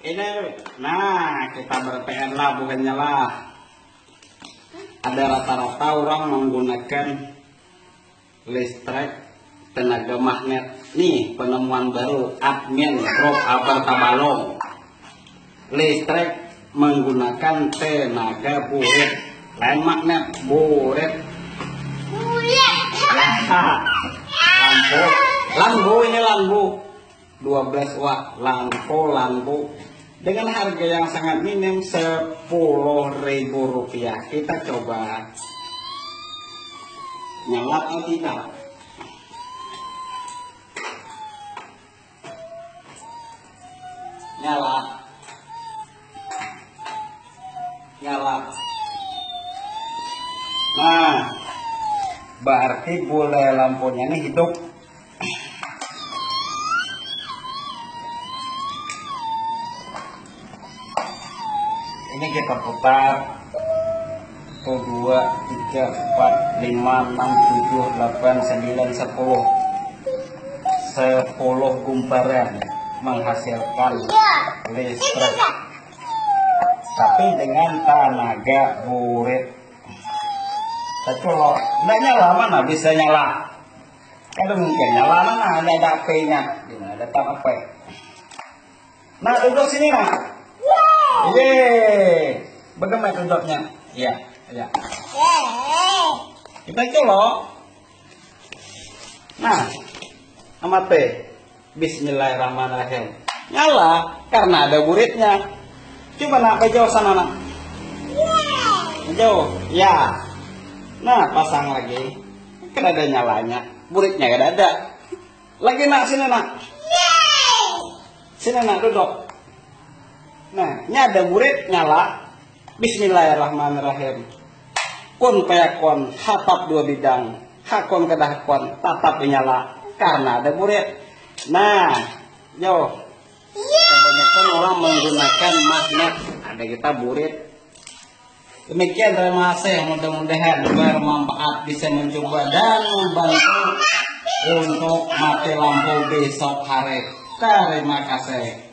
Ini, nah kita ber-PR lah, bukannya lah. Ada rata-rata orang menggunakan listrik tenaga magnet. Nih penemuan baru, admin Rob Abartabalong. Listrik menggunakan tenaga burit, lain magnet, burit. Lampu ini lampu 12 watt, lampu dengan harga yang sangat minim Rp10.000. Kita coba nyala atau tidak. Nyala. Nah, berarti boleh lampunya ini hidup. Ini kita putar 1, 2, 3, 4, 5, 6, 7, 8, 9, 10 gumparan menghasilkan listrik, tapi dengan tenaga burit. Kita colok, nggak nyala, mana bisa nyala? Kalau mungkin nyala mana? Ada HP-nya, ada tap HP. Nah, duduk sini nah. Yeay, bagaimana duduknya? Iya. Kita colok. Nah, amat teh. Bismillahirrahmanirrahim. Nyala karena ada buritnya. Coba nak jauh sana nak. Jauh, ya. Nah, pasang lagi. Kan ada nyalanya. Buritnya gak ada. Lagi nak, sini nak. Sini nak duduk. Nah, ini ada burit nyala. Bismillahirrahmanirrahim. Kun payakon, hatap 2 bidang. Hakon kedahkon, tatap nyala. Karena ada burit. Nah, jauh. Kebanyakan orang menggunakan magnet. Ada kita burit. Demikian, terima kasih. Mudah-mudahan bermanfaat, bisa mencoba dan membantu untuk mati lampu besok hari. Terima kasih.